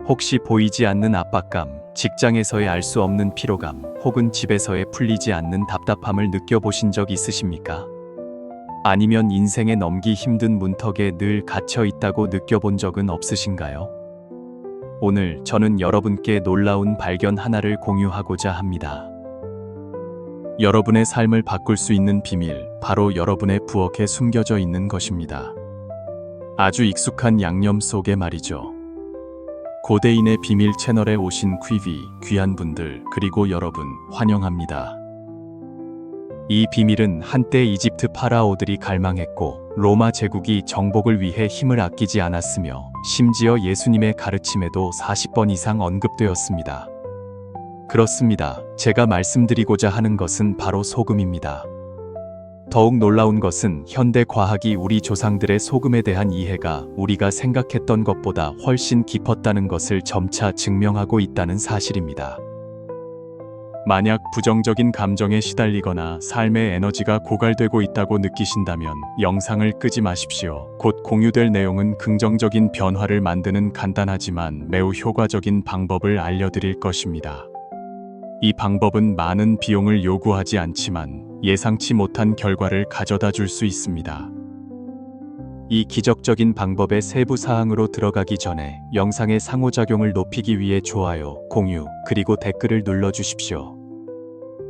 혹시 보이지 않는 압박감, 직장에서의 알 수 없는 피로감, 혹은 집에서의 풀리지 않는 답답함을 느껴보신 적 있으십니까? 아니면 인생에 넘기 힘든 문턱에 늘 갇혀 있다고 느껴본 적은 없으신가요? 오늘 저는 여러분께 놀라운 발견 하나를 공유하고자 합니다. 여러분의 삶을 바꿀 수 있는 비밀, 바로 여러분의 부엌에 숨겨져 있는 것입니다. 아주 익숙한 양념 속에 말이죠. 고대인의 비밀 채널에 오신 귀한 분들, 그리고 여러분, 환영합니다. 이 비밀은 한때 이집트 파라오들이 갈망했고 로마 제국이 정복을 위해 힘을 아끼지 않았으며 심지어 예수님의 가르침에도 40번 이상 언급되었습니다. 그렇습니다. 제가 말씀드리고자 하는 것은 바로 소금입니다. 더욱 놀라운 것은 현대 과학이 우리 조상들의 소금에 대한 이해가 우리가 생각했던 것보다 훨씬 깊었다는 것을 점차 증명하고 있다는 사실입니다. 만약 부정적인 감정에 시달리거나 삶의 에너지가 고갈되고 있다고 느끼신다면 영상을 끄지 마십시오. 곧 공유될 내용은 긍정적인 변화를 만드는 간단하지만 매우 효과적인 방법을 알려드릴 것입니다. 이 방법은 많은 비용을 요구하지 않지만 예상치 못한 결과를 가져다 줄 수 있습니다. 이 기적적인 방법의 세부 사항으로 들어가기 전에 영상의 상호작용을 높이기 위해 좋아요, 공유, 그리고 댓글을 눌러주십시오.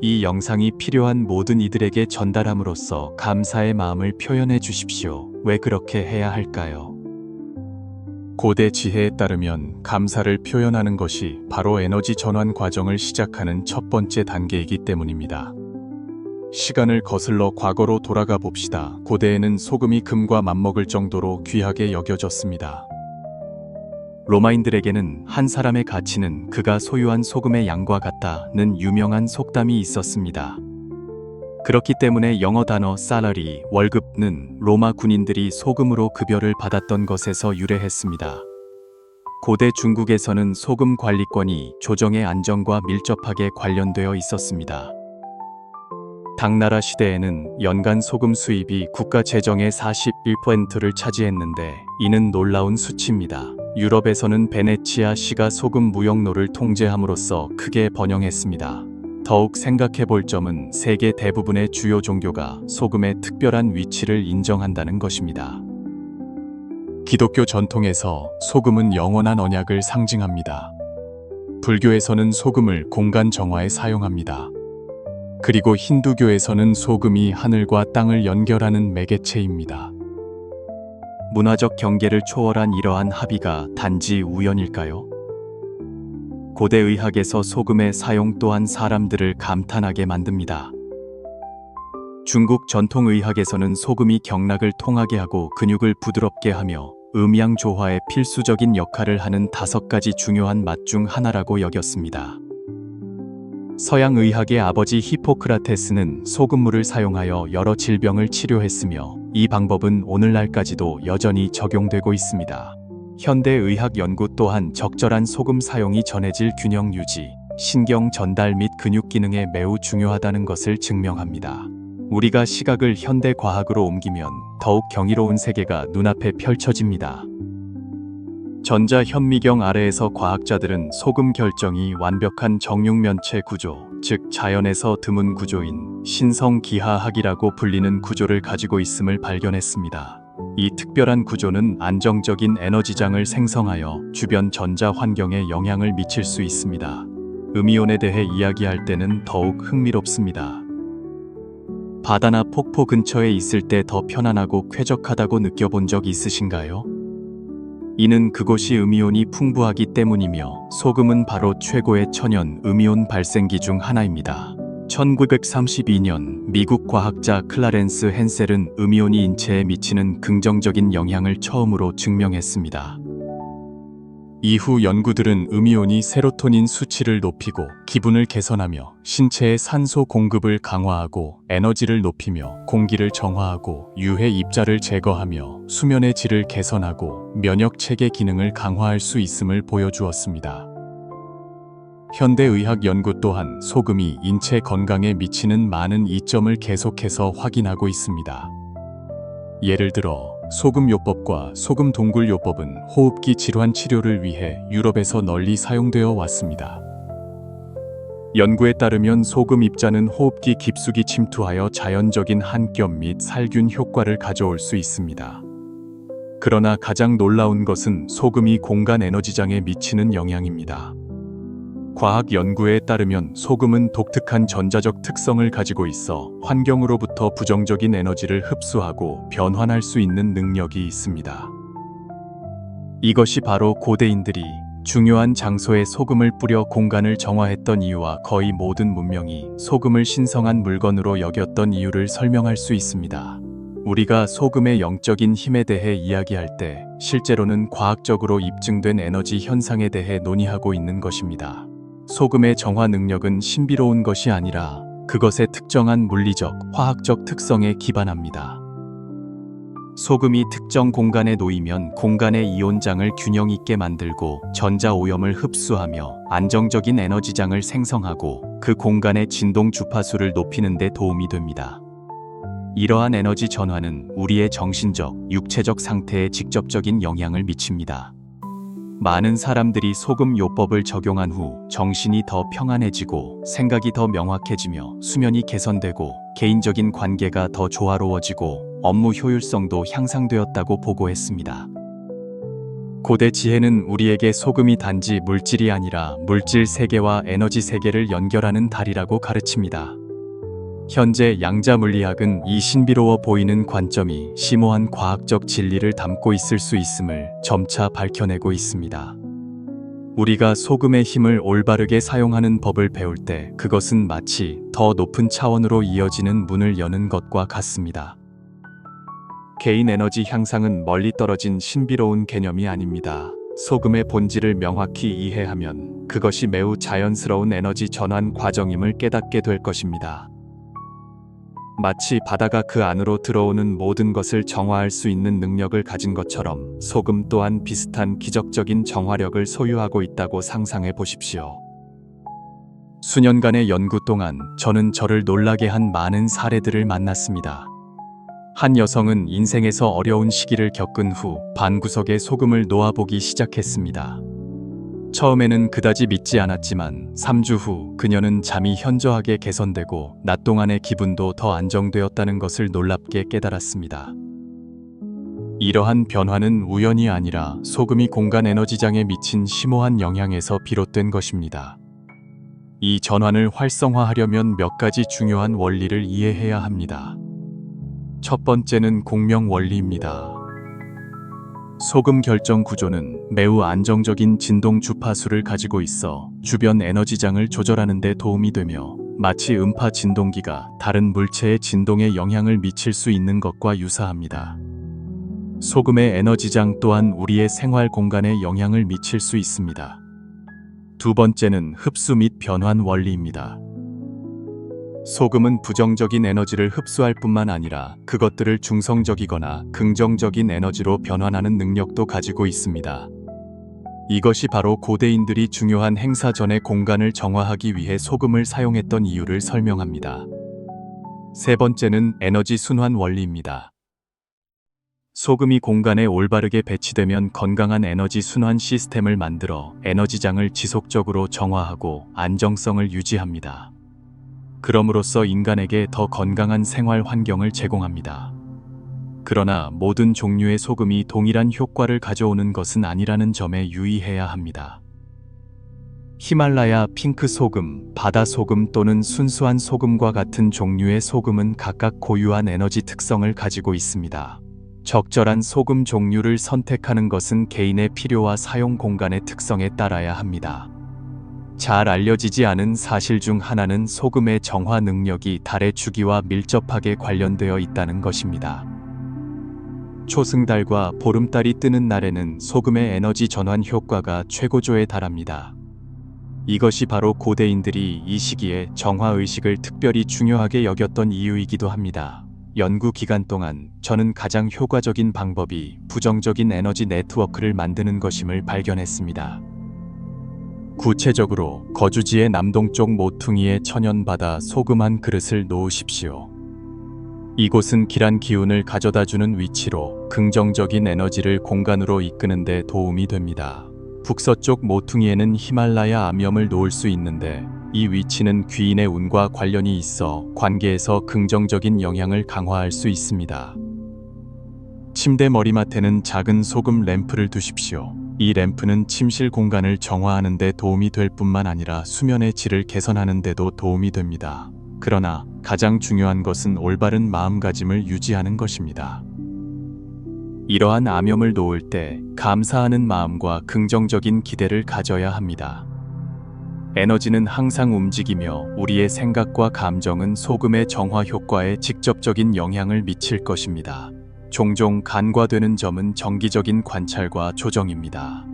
이 영상이 필요한 모든 이들에게 전달함으로써 감사의 마음을 표현해 주십시오. 왜 그렇게 해야 할까요? 고대 지혜에 따르면 감사를 표현하는 것이 바로 에너지 전환 과정을 시작하는 첫 번째 단계이기 때문입니다. 시간을 거슬러 과거로 돌아가 봅시다. 고대에는 소금이 금과 맞먹을 정도로 귀하게 여겨졌습니다. 로마인들에게는 한 사람의 가치는 그가 소유한 소금의 양과 같다는 유명한 속담이 있었습니다. 그렇기 때문에 영어 단어 salary, 월급는 로마 군인들이 소금으로 급여를 받았던 것에서 유래했습니다. 고대 중국에서는 소금 관리권이 조정의 안정과 밀접하게 관련되어 있었습니다. 당나라 시대에는 연간 소금 수입이 국가 재정의 41%를 차지했는데 이는 놀라운 수치입니다. 유럽에서는 베네치아 시가 소금 무역로를 통제함으로써 크게 번영했습니다. 더욱 생각해 볼 점은 세계 대부분의 주요 종교가 소금의 특별한 위치를 인정한다는 것입니다. 기독교 전통에서 소금은 영원한 언약을 상징합니다. 불교에서는 소금을 공간 정화에 사용합니다. 그리고 힌두교에서는 소금이 하늘과 땅을 연결하는 매개체입니다. 문화적 경계를 초월한 이러한 합의가 단지 우연일까요? 고대 의학에서 소금의 사용 또한 사람들을 감탄하게 만듭니다. 중국 전통 의학에서는 소금이 경락을 통하게 하고 근육을 부드럽게 하며 음양 조화에 필수적인 역할을 하는 5가지 중요한 맛 중 하나라고 여겼습니다. 서양 의학의 아버지 히포크라테스는 소금물을 사용하여 여러 질병을 치료했으며 이 방법은 오늘날까지도 여전히 적용되고 있습니다. 현대 의학 연구 또한 적절한 소금 사용이 전해질 균형 유지, 신경 전달 및 근육 기능에 매우 중요하다는 것을 증명합니다. 우리가 시각을 현대 과학으로 옮기면 더욱 경이로운 세계가 눈앞에 펼쳐집니다. 전자현미경 아래에서 과학자들은 소금 결정이 완벽한 정육면체 구조, 즉 자연에서 드문 구조인 신성기하학이라고 불리는 구조를 가지고 있음을 발견했습니다. 이 특별한 구조는 안정적인 에너지장을 생성하여 주변 전자 환경에 영향을 미칠 수 있습니다. 음이온에 대해 이야기할 때는 더욱 흥미롭습니다. 바다나 폭포 근처에 있을 때 더 편안하고 쾌적하다고 느껴본 적 있으신가요? 이는 그곳이 음이온이 풍부하기 때문이며 소금은 바로 최고의 천연 음이온 발생기 중 하나입니다. 1932년 미국 과학자 클라렌스 헨셀은 음이온이 인체에 미치는 긍정적인 영향을 처음으로 증명했습니다. 이후 연구들은 음이온이 세로토닌 수치를 높이고 기분을 개선하며 신체의 산소 공급을 강화하고 에너지를 높이며 공기를 정화하고 유해 입자를 제거하며 수면의 질을 개선하고 면역 체계 기능을 강화할 수 있음을 보여주었습니다. 현대의학 연구 또한 소금이 인체 건강에 미치는 많은 이점을 계속해서 확인하고 있습니다. 예를 들어 소금요법과 소금동굴요법은 호흡기 질환 치료를 위해 유럽에서 널리 사용되어 왔습니다. 연구에 따르면 소금 입자는 호흡기 깊숙이 침투하여 자연적인 한뼘 및 살균 효과를 가져올 수 있습니다. 그러나 가장 놀라운 것은 소금이 공간 에너지장에 미치는 영향입니다. 과학 연구에 따르면 소금은 독특한 전자적 특성을 가지고 있어 환경으로부터 부정적인 에너지를 흡수하고 변환할 수 있는 능력이 있습니다. 이것이 바로 고대인들이 중요한 장소에 소금을 뿌려 공간을 정화했던 이유와 거의 모든 문명이 소금을 신성한 물건으로 여겼던 이유를 설명할 수 있습니다. 우리가 소금의 영적인 힘에 대해 이야기할 때 실제로는 과학적으로 입증된 에너지 현상에 대해 논의하고 있는 것입니다. 소금의 정화 능력은 신비로운 것이 아니라 그것의 특정한 물리적, 화학적 특성에 기반합니다. 소금이 특정 공간에 놓이면 공간의 이온장을 균형 있게 만들고 전자 오염을 흡수하며 안정적인 에너지장을 생성하고 그 공간의 진동 주파수를 높이는 데 도움이 됩니다. 이러한 에너지 전환은 우리의 정신적, 육체적 상태에 직접적인 영향을 미칩니다. 많은 사람들이 소금 요법을 적용한 후 정신이 더 평안해지고 생각이 더 명확해지며 수면이 개선되고 개인적인 관계가 더 조화로워지고 업무 효율성도 향상되었다고 보고했습니다. 고대 지혜는 우리에게 소금이 단지 물질이 아니라 물질 세계와 에너지 세계를 연결하는 달이라고 가르칩니다. 현재 양자 물리학은 이 신비로워 보이는 관점이 심오한 과학적 진리를 담고 있을 수 있음을 점차 밝혀내고 있습니다. 우리가 소금의 힘을 올바르게 사용하는 법을 배울 때 그것은 마치 더 높은 차원으로 이어지는 문을 여는 것과 같습니다. 개인 에너지 향상은 멀리 떨어진 신비로운 개념이 아닙니다. 소금의 본질을 명확히 이해하면 그것이 매우 자연스러운 에너지 전환 과정임을 깨닫게 될 것입니다. 마치 바다가 그 안으로 들어오는 모든 것을 정화할 수 있는 능력을 가진 것처럼 소금 또한 비슷한 기적적인 정화력을 소유하고 있다고 상상해 보십시오. 수년간의 연구 동안 저는 저를 놀라게 한 많은 사례들을 만났습니다. 한 여성은 인생에서 어려운 시기를 겪은 후 방구석에 소금을 놓아보기 시작했습니다. 처음에는 그다지 믿지 않았지만 3주 후 그녀는 잠이 현저하게 개선되고 낮 동안의 기분도 더 안정되었다는 것을 놀랍게 깨달았습니다. 이러한 변화는 우연이 아니라 소금이 공간 에너지장에 미친 심오한 영향에서 비롯된 것입니다. 이 전환을 활성화하려면 몇 가지 중요한 원리를 이해해야 합니다. 첫 번째는 공명 원리입니다. 소금 결정 구조는 매우 안정적인 진동 주파수를 가지고 있어 주변 에너지장을 조절하는 데 도움이 되며 마치 음파 진동기가 다른 물체의 진동에 영향을 미칠 수 있는 것과 유사합니다. 소금의 에너지장 또한 우리의 생활 공간에 영향을 미칠 수 있습니다. 두 번째는 흡수 및 변환 원리입니다. 소금은 부정적인 에너지를 흡수할 뿐만 아니라 그것들을 중성적이거나 긍정적인 에너지로 변환하는 능력도 가지고 있습니다. 이것이 바로 고대인들이 중요한 행사 전의 공간을 정화하기 위해 소금을 사용했던 이유를 설명합니다. 세 번째는 에너지 순환 원리입니다. 소금이 공간에 올바르게 배치되면 건강한 에너지 순환 시스템을 만들어 에너지장을 지속적으로 정화하고 안정성을 유지합니다. 그럼으로써 인간에게 더 건강한 생활 환경을 제공합니다. 그러나 모든 종류의 소금이 동일한 효과를 가져오는 것은 아니라는 점에 유의해야 합니다. 히말라야 핑크 소금, 바다 소금 또는 순수한 소금과 같은 종류의 소금은 각각 고유한 에너지 특성을 가지고 있습니다. 적절한 소금 종류를 선택하는 것은 개인의 필요와 사용 공간의 특성에 따라야 합니다. 잘 알려지지 않은 사실 중 하나는 소금의 정화 능력이 달의 주기와 밀접하게 관련되어 있다는 것입니다. 초승달과 보름달이 뜨는 날에는 소금의 에너지 전환 효과가 최고조에 달합니다. 이것이 바로 고대인들이 이 시기에 정화 의식을 특별히 중요하게 여겼던 이유이기도 합니다. 연구 기간 동안 저는 가장 효과적인 방법이 부정적인 에너지 네트워크를 만드는 것임을 발견했습니다. 구체적으로 거주지의 남동쪽 모퉁이에 천연바다 소금 한 그릇을 놓으십시오. 이곳은 길한 기운을 가져다주는 위치로 긍정적인 에너지를 공간으로 이끄는 데 도움이 됩니다. 북서쪽 모퉁이에는 히말라야 암염을 놓을 수 있는데 이 위치는 귀인의 운과 관련이 있어 관계에서 긍정적인 영향을 강화할 수 있습니다. 침대 머리맡에는 작은 소금 램프를 두십시오. 이 램프는 침실 공간을 정화하는 데 도움이 될 뿐만 아니라 수면의 질을 개선하는 데도 도움이 됩니다. 그러나 가장 중요한 것은 올바른 마음가짐을 유지하는 것입니다. 이러한 암염을 놓을 때 감사하는 마음과 긍정적인 기대를 가져야 합니다. 에너지는 항상 움직이며 우리의 생각과 감정은 소금의 정화 효과에 직접적인 영향을 미칠 것입니다. 종종 간과되는 점은 정기적인 관찰과 조정입니다.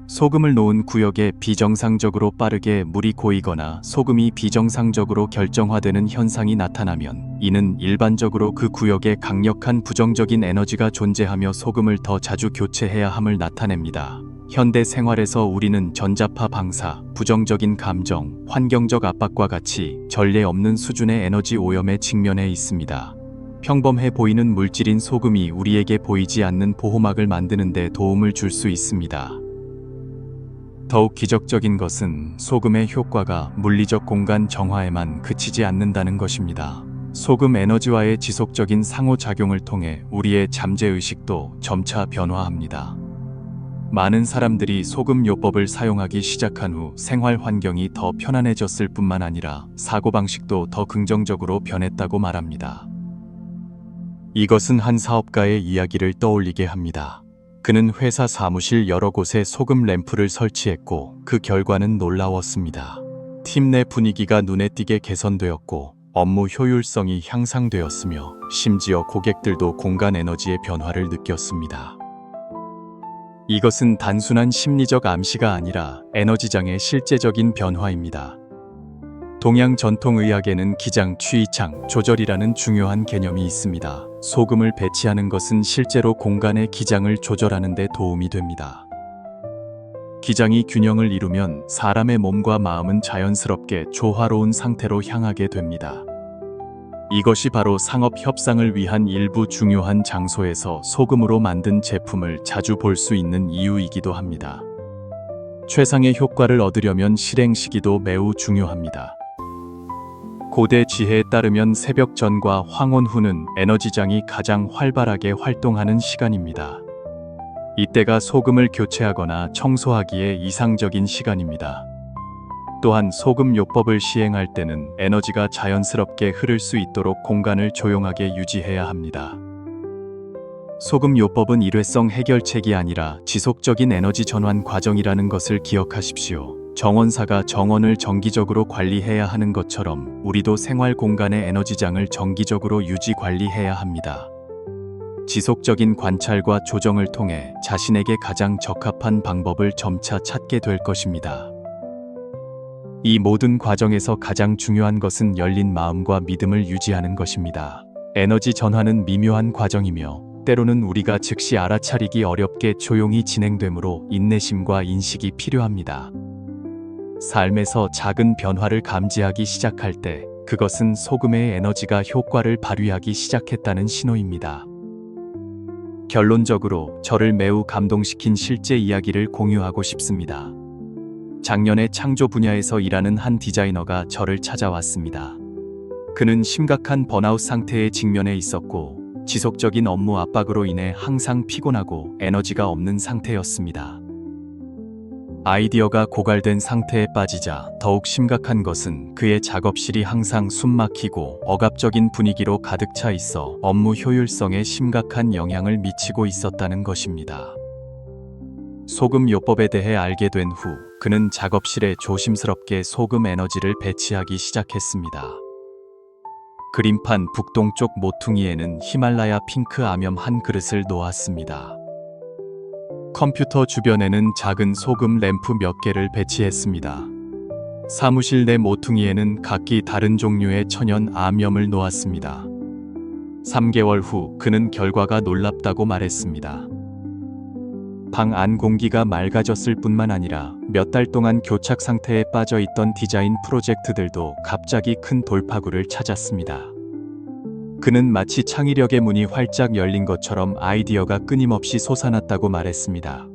소금을 놓은 구역에 비정상적으로 빠르게 물이 고이거나 소금이 비정상적으로 결정화되는 현상이 나타나면 이는 일반적으로 그 구역에 강력한 부정적인 에너지가 존재하며 소금을 더 자주 교체해야 함을 나타냅니다. 현대 생활에서 우리는 전자파 방사, 부정적인 감정, 환경적 압박과 같이 전례 없는 수준의 에너지 오염에 직면해 있습니다. 평범해 보이는 물질인 소금이 우리에게 보이지 않는 보호막을 만드는 데 도움을 줄 수 있습니다. 더욱 기적적인 것은 소금의 효과가 물리적 공간 정화에만 그치지 않는다는 것입니다. 소금 에너지와의 지속적인 상호작용을 통해 우리의 잠재의식도 점차 변화합니다. 많은 사람들이 소금 요법을 사용하기 시작한 후 생활 환경이 더 편안해졌을 뿐만 아니라 사고방식도 더 긍정적으로 변했다고 말합니다. 이것은 한 사업가의 이야기를 떠올리게 합니다. 그는 회사 사무실 여러 곳에 소금 램프를 설치했고 그 결과는 놀라웠습니다. 팀 내 분위기가 눈에 띄게 개선되었고 업무 효율성이 향상되었으며 심지어 고객들도 공간 에너지의 변화를 느꼈습니다. 이것은 단순한 심리적 암시가 아니라 에너지장의 실제적인 변화입니다. 동양 전통의학에는 기장, 취이창, 조절이라는 중요한 개념이 있습니다. 소금을 배치하는 것은 실제로 공간의 기장을 조절하는 데 도움이 됩니다. 기장이 균형을 이루면 사람의 몸과 마음은 자연스럽게 조화로운 상태로 향하게 됩니다. 이것이 바로 상업 협상을 위한 일부 중요한 장소에서 소금으로 만든 제품을 자주 볼 수 있는 이유이기도 합니다. 최상의 효과를 얻으려면 실행 시기도 매우 중요합니다. 고대 지혜에 따르면 새벽 전과 황혼 후는 에너지장이 가장 활발하게 활동하는 시간입니다. 이때가 소금을 교체하거나 청소하기에 이상적인 시간입니다. 또한 소금 요법을 시행할 때는 에너지가 자연스럽게 흐를 수 있도록 공간을 조용하게 유지해야 합니다. 소금 요법은 일회성 해결책이 아니라 지속적인 에너지 전환 과정이라는 것을 기억하십시오. 정원사가 정원을 정기적으로 관리해야 하는 것처럼 우리도 생활 공간의 에너지장을 정기적으로 유지 관리해야 합니다. 지속적인 관찰과 조정을 통해 자신에게 가장 적합한 방법을 점차 찾게 될 것입니다. 이 모든 과정에서 가장 중요한 것은 열린 마음과 믿음을 유지하는 것입니다. 에너지 전환은 미묘한 과정이며 때로는 우리가 즉시 알아차리기 어렵게 조용히 진행되므로 인내심과 인식이 필요합니다. 삶에서 작은 변화를 감지하기 시작할 때 그것은 소금의 에너지가 효과를 발휘하기 시작했다는 신호입니다. 결론적으로 저를 매우 감동시킨 실제 이야기를 공유하고 싶습니다. 작년에 창조 분야에서 일하는 한 디자이너가 저를 찾아왔습니다. 그는 심각한 번아웃 상태에 직면해 있었고 지속적인 업무 압박으로 인해 항상 피곤하고 에너지가 없는 상태였습니다. 아이디어가 고갈된 상태에 빠지자 더욱 심각한 것은 그의 작업실이 항상 숨막히고 억압적인 분위기로 가득 차 있어 업무 효율성에 심각한 영향을 미치고 있었다는 것입니다. 소금 요법에 대해 알게 된 후 그는 작업실에 조심스럽게 소금 에너지를 배치하기 시작했습니다. 그림판 북동쪽 모퉁이에는 히말라야 핑크 암염 한 그릇을 놓았습니다. 컴퓨터 주변에는 작은 소금 램프 몇 개를 배치했습니다. 사무실 내 모퉁이에는 각기 다른 종류의 천연 암염을 놓았습니다. 3개월 후 그는 결과가 놀랍다고 말했습니다. 방 안 공기가 맑아졌을 뿐만 아니라 몇 달 동안 교착 상태에 빠져 있던 디자인 프로젝트들도 갑자기 큰 돌파구를 찾았습니다. 그는 마치 창의력의 문이 활짝 열린 것처럼 아이디어가 끊임없이 솟아났다고 말했습니다.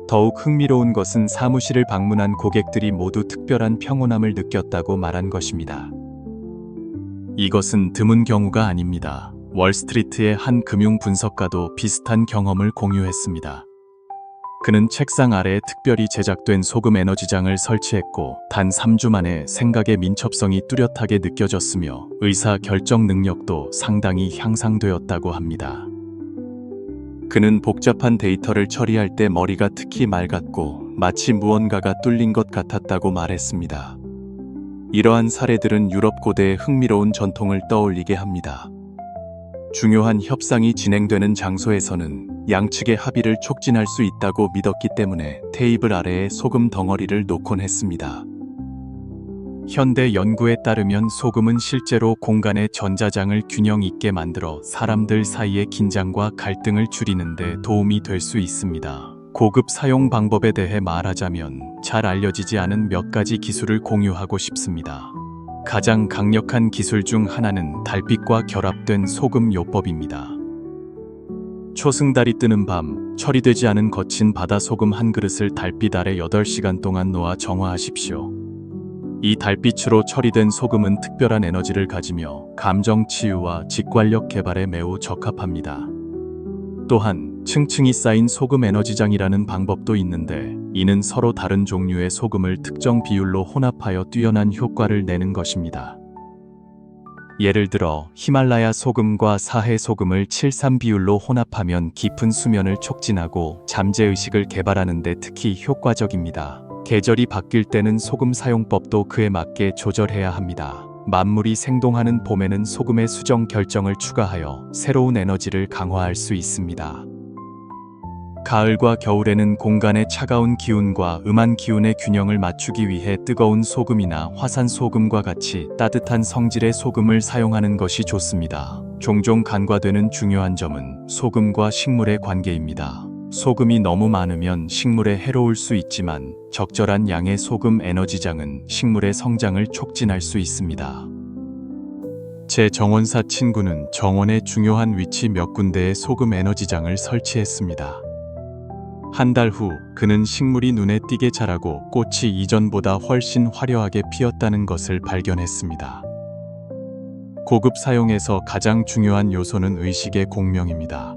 더욱 흥미로운 것은 사무실을 방문한 고객들이 모두 특별한 평온함을 느꼈다고 말한 것입니다. 이것은 드문 경우가 아닙니다. 월스트리트의 한 금융 분석가도 비슷한 경험을 공유했습니다. 그는 책상 아래에 특별히 제작된 소금 에너지장을 설치했고 단 3주 만에 생각의 민첩성이 뚜렷하게 느껴졌으며 의사 결정 능력도 상당히 향상되었다고 합니다. 그는 복잡한 데이터를 처리할 때 머리가 특히 맑았고 마치 무언가가 뚫린 것 같았다고 말했습니다. 이러한 사례들은 유럽 고대의 흥미로운 전통을 떠올리게 합니다. 중요한 협상이 진행되는 장소에서는 양측의 합의를 촉진할 수 있다고 믿었기 때문에 테이블 아래에 소금 덩어리를 놓곤 했습니다. 현대 연구에 따르면 소금은 실제로 공간의 전자장을 균형 있게 만들어 사람들 사이의 긴장과 갈등을 줄이는 데 도움이 될 수 있습니다. 고급 사용 방법에 대해 말하자면 잘 알려지지 않은 몇 가지 기술을 공유하고 싶습니다. 가장 강력한 기술 중 하나는 달빛과 결합된 소금 요법입니다. 초승달이 뜨는 밤, 처리되지 않은 거친 바다 소금 한 그릇을 달빛 아래 8시간 동안 놓아 정화하십시오. 이 달빛으로 처리된 소금은 특별한 에너지를 가지며 감정 치유와 직관력 개발에 매우 적합합니다. 또한 층층이 쌓인 소금 에너지장이라는 방법도 있는데 이는 서로 다른 종류의 소금을 특정 비율로 혼합하여 뛰어난 효과를 내는 것입니다. 예를 들어 히말라야 소금과 사해 소금을 7:3 비율로 혼합하면 깊은 수면을 촉진하고 잠재의식을 개발하는 데 특히 효과적입니다. 계절이 바뀔 때는 소금 사용법도 그에 맞게 조절해야 합니다. 만물이 생동하는 봄에는 소금의 수정 결정을 추가하여 새로운 에너지를 강화할 수 있습니다. 가을과 겨울에는 공간의 차가운 기운과 음한 기운의 균형을 맞추기 위해 뜨거운 소금이나 화산 소금과 같이 따뜻한 성질의 소금을 사용하는 것이 좋습니다. 종종 간과되는 중요한 점은 소금과 식물의 관계입니다. 소금이 너무 많으면 식물에 해로울 수 있지만 적절한 양의 소금 에너지장은 식물의 성장을 촉진할 수 있습니다. 제 정원사 친구는 정원의 중요한 위치 몇 군데에 소금 에너지장을 설치했습니다. 한 달 후 그는 식물이 눈에 띄게 자라고 꽃이 이전보다 훨씬 화려하게 피었다는 것을 발견했습니다. 고급 사용에서 가장 중요한 요소는 의식의 공명입니다.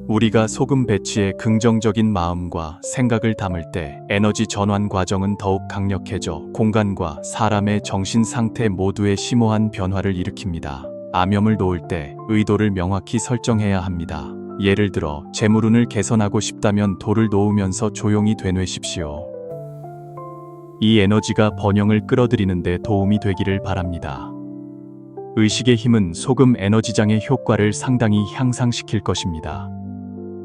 우리가 소금 배치에 긍정적인 마음과 생각을 담을 때 에너지 전환 과정은 더욱 강력해져 공간과 사람의 정신 상태 모두에 심오한 변화를 일으킵니다. 암염을 놓을 때 의도를 명확히 설정해야 합니다. 예를 들어 재물운을 개선하고 싶다면 돌을 놓으면서 조용히 되뇌십시오. 이 에너지가 번영을 끌어들이는 데 도움이 되기를 바랍니다. 의식의 힘은 소금 에너지장의 효과를 상당히 향상시킬 것입니다.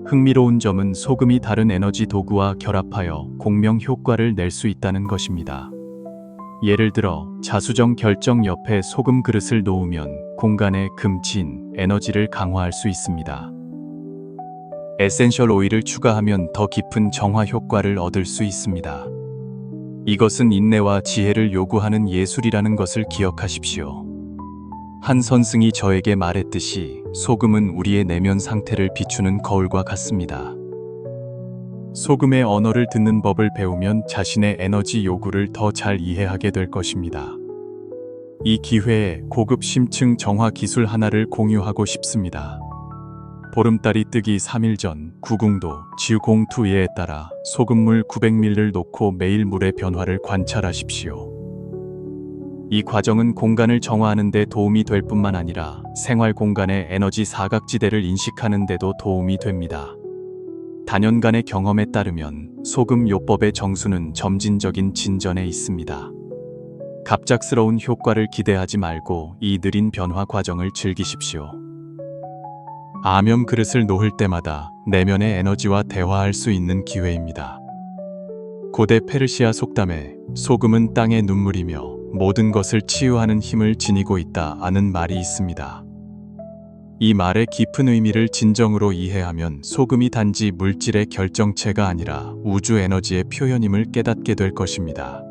흥미로운 점은 소금이 다른 에너지 도구와 결합하여 공명 효과를 낼 수 있다는 것입니다. 예를 들어 자수정 결정 옆에 소금 그릇을 놓으면 공간의 금, 진, 에너지를 강화할 수 있습니다. 에센셜 오일을 추가하면 더 깊은 정화 효과를 얻을 수 있습니다. 이것은 인내와 지혜를 요구하는 예술이라는 것을 기억하십시오. 한 선승이 저에게 말했듯이 소금은 우리의 내면 상태를 비추는 거울과 같습니다. 소금의 언어를 듣는 법을 배우면 자신의 에너지 요구를 더 잘 이해하게 될 것입니다. 이 기회에 고급 심층 정화 기술 하나를 공유하고 싶습니다. 보름달이 뜨기 3일 전 구궁도 지우공투예에 따라 소금물 900ml를 놓고 매일 물의 변화를 관찰하십시오. 이 과정은 공간을 정화하는 데 도움이 될 뿐만 아니라 생활 공간의 에너지 사각지대를 인식하는 데도 도움이 됩니다. 단연간의 경험에 따르면 소금 요법의 정수는 점진적인 진전에 있습니다. 갑작스러운 효과를 기대하지 말고 이 느린 변화 과정을 즐기십시오. 암염 그릇을 놓을 때마다 내면의 에너지와 대화할 수 있는 기회입니다. 고대 페르시아 속담에 소금은 땅의 눈물이며 모든 것을 치유하는 힘을 지니고 있다는 말이 있습니다. 이 말의 깊은 의미를 진정으로 이해하면 소금이 단지 물질의 결정체가 아니라 우주 에너지의 표현임을 깨닫게 될 것입니다.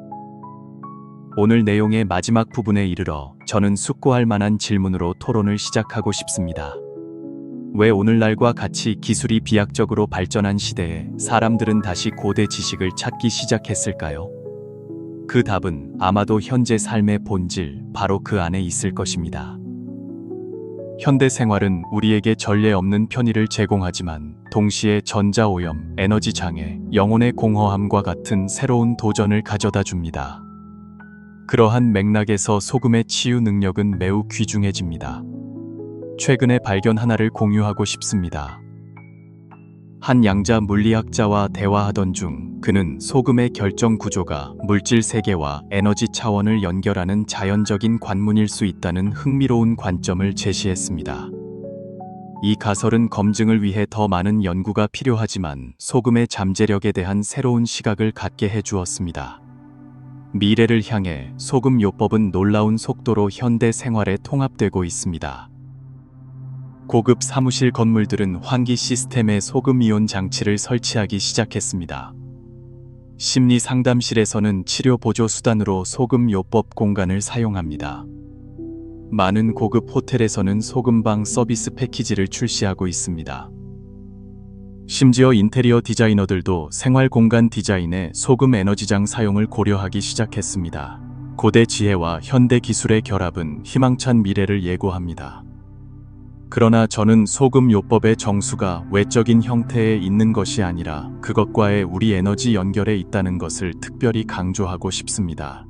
오늘 내용의 마지막 부분에 이르러 저는 숙고할 만한 질문으로 토론을 시작하고 싶습니다. 왜 오늘날과 같이 기술이 비약적으로 발전한 시대에 사람들은 다시 고대 지식을 찾기 시작했을까요? 그 답은 아마도 현재 삶의 본질, 바로 그 안에 있을 것입니다. 현대 생활은 우리에게 전례 없는 편의를 제공하지만 동시에 전자오염, 에너지 장애, 영혼의 공허함과 같은 새로운 도전을 가져다 줍니다. 그러한 맥락에서 소금의 치유 능력은 매우 귀중해집니다. 최근의 발견 하나를 공유하고 싶습니다. 한 양자 물리학자와 대화하던 중 그는 소금의 결정 구조가 물질 세계와 에너지 차원을 연결하는 자연적인 관문일 수 있다는 흥미로운 관점을 제시했습니다. 이 가설은 검증을 위해 더 많은 연구가 필요하지만 소금의 잠재력에 대한 새로운 시각을 갖게 해주었습니다. 미래를 향해 소금 요법은 놀라운 속도로 현대 생활에 통합되고 있습니다. 고급 사무실 건물들은 환기 시스템에 소금 이온 장치를 설치하기 시작했습니다. 심리 상담실에서는 치료 보조 수단으로 소금 요법 공간을 사용합니다. 많은 고급 호텔에서는 소금방 서비스 패키지를 출시하고 있습니다. 심지어 인테리어 디자이너들도 생활 공간 디자인에 소금 에너지장 사용을 고려하기 시작했습니다. 고대 지혜와 현대 기술의 결합은 희망찬 미래를 예고합니다. 그러나 저는 소금 요법의 정수가 외적인 형태에 있는 것이 아니라 그것과의 우리 에너지 연결에 있다는 것을 특별히 강조하고 싶습니다.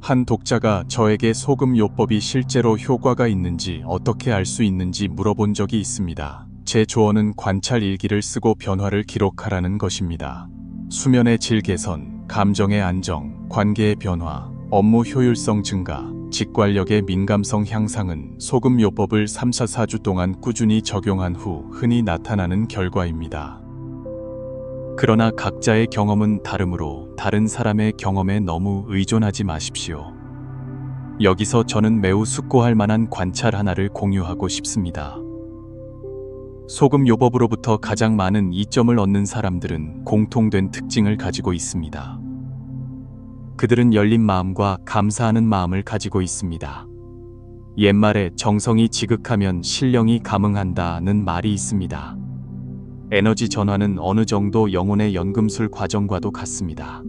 한 독자가 저에게 소금 요법이 실제로 효과가 있는지 어떻게 알 수 있는지 물어본 적이 있습니다. 제 조언은 관찰 일기를 쓰고 변화를 기록하라는 것입니다. 수면의 질 개선, 감정의 안정, 관계의 변화, 업무 효율성 증가, 직관력의 민감성 향상은 소금 요법을 3-4주 동안 꾸준히 적용한 후 흔히 나타나는 결과입니다. 그러나 각자의 경험은 다르므로 다른 사람의 경험에 너무 의존하지 마십시오. 여기서 저는 매우 숙고할 만한 관찰 하나를 공유하고 싶습니다. 소금 요법으로부터 가장 많은 이점을 얻는 사람들은 공통된 특징을 가지고 있습니다. 그들은 열린 마음과 감사하는 마음을 가지고 있습니다. 옛말에 정성이 지극하면 신령이 감응한다는 말이 있습니다. 에너지 전환은 어느 정도 영혼의 연금술 과정과도 같습니다.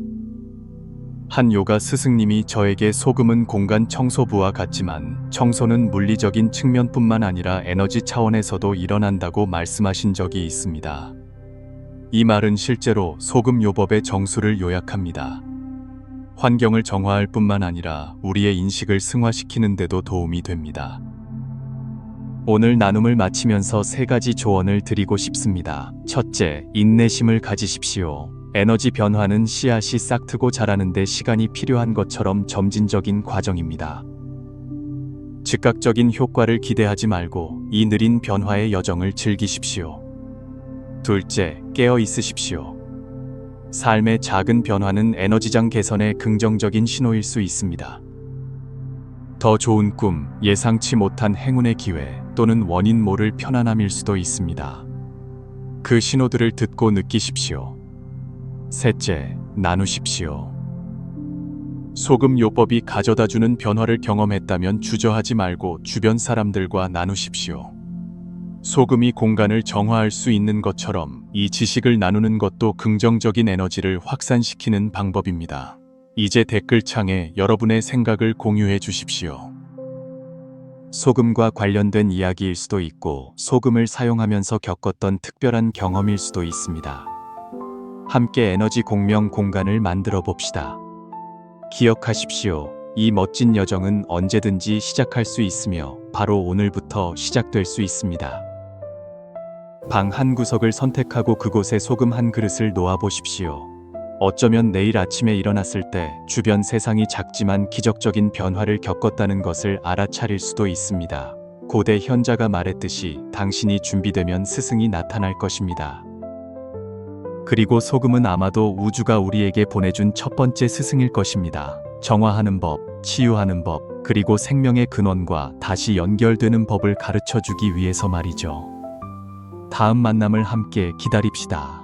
한 요가 스승님이 저에게 소금은 공간 청소부와 같지만 청소는 물리적인 측면뿐만 아니라 에너지 차원에서도 일어난다고 말씀하신 적이 있습니다. 이 말은 실제로 소금 요법의 정수를 요약합니다. 환경을 정화할 뿐만 아니라 우리의 인식을 승화시키는 데도 도움이 됩니다. 오늘 나눔을 마치면서 3가지 조언을 드리고 싶습니다. 첫째, 인내심을 가지십시오. 에너지 변화는 씨앗이 싹트고 자라는 데 시간이 필요한 것처럼 점진적인 과정입니다. 즉각적인 효과를 기대하지 말고 이 느린 변화의 여정을 즐기십시오. 둘째, 깨어 있으십시오. 삶의 작은 변화는 에너지장 개선의 긍정적인 신호일 수 있습니다. 더 좋은 꿈, 예상치 못한 행운의 기회, 또는 원인 모를 편안함일 수도 있습니다. 그 신호들을 듣고 느끼십시오. 셋째, 나누십시오. 소금 요법이 가져다주는 변화를 경험했다면 주저하지 말고 주변 사람들과 나누십시오. 소금이 공간을 정화할 수 있는 것처럼 이 지식을 나누는 것도 긍정적인 에너지를 확산시키는 방법입니다. 이제 댓글창에 여러분의 생각을 공유해 주십시오. 소금과 관련된 이야기일 수도 있고 소금을 사용하면서 겪었던 특별한 경험일 수도 있습니다. 함께 에너지 공명 공간을 만들어 봅시다. 기억하십시오. 이 멋진 여정은 언제든지 시작할 수 있으며 바로 오늘부터 시작될 수 있습니다. 방 한 구석을 선택하고 그곳에 소금 한 그릇을 놓아 보십시오. 어쩌면 내일 아침에 일어났을 때 주변 세상이 작지만 기적적인 변화를 겪었다는 것을 알아차릴 수도 있습니다. 고대 현자가 말했듯이 당신이 준비되면 스승이 나타날 것입니다. 그리고 소금은 아마도 우주가 우리에게 보내준 첫 번째 스승일 것입니다. 정화하는 법, 치유하는 법, 그리고 생명의 근원과 다시 연결되는 법을 가르쳐 주기 위해서 말이죠. 다음 만남을 함께 기다립시다.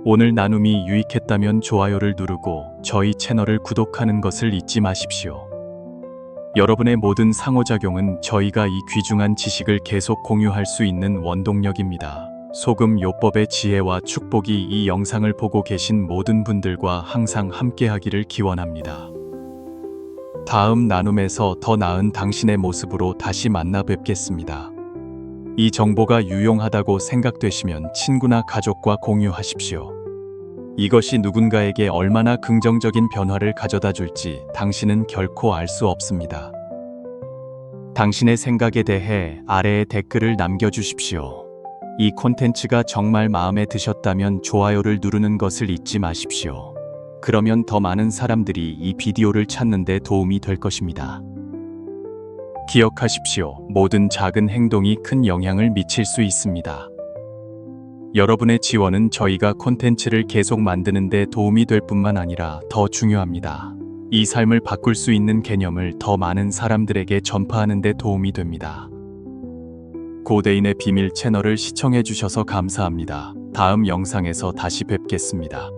오늘 나눔이 유익했다면 좋아요를 누르고 저희 채널을 구독하는 것을 잊지 마십시오. 여러분의 모든 상호작용은 저희가 이 귀중한 지식을 계속 공유할 수 있는 원동력입니다. 소금 요법의 지혜와 축복이 이 영상을 보고 계신 모든 분들과 항상 함께하기를 기원합니다. 다음 나눔에서 더 나은 당신의 모습으로 다시 만나 뵙겠습니다. 이 정보가 유용하다고 생각되시면 친구나 가족과 공유하십시오. 이것이 누군가에게 얼마나 긍정적인 변화를 가져다 줄지 당신은 결코 알 수 없습니다. 당신의 생각에 대해 아래에 댓글을 남겨주십시오. 이 콘텐츠가 정말 마음에 드셨다면 좋아요를 누르는 것을 잊지 마십시오. 그러면 더 많은 사람들이 이 비디오를 찾는 데 도움이 될 것입니다. 기억하십시오. 모든 작은 행동이 큰 영향을 미칠 수 있습니다. 여러분의 지원은 저희가 콘텐츠를 계속 만드는 데 도움이 될 뿐만 아니라 더 중요합니다. 이 삶을 바꿀 수 있는 개념을 더 많은 사람들에게 전파하는 데 도움이 됩니다. 고대인의 비밀 채널을 시청해 주셔서 감사합니다. 다음 영상에서 다시 뵙겠습니다.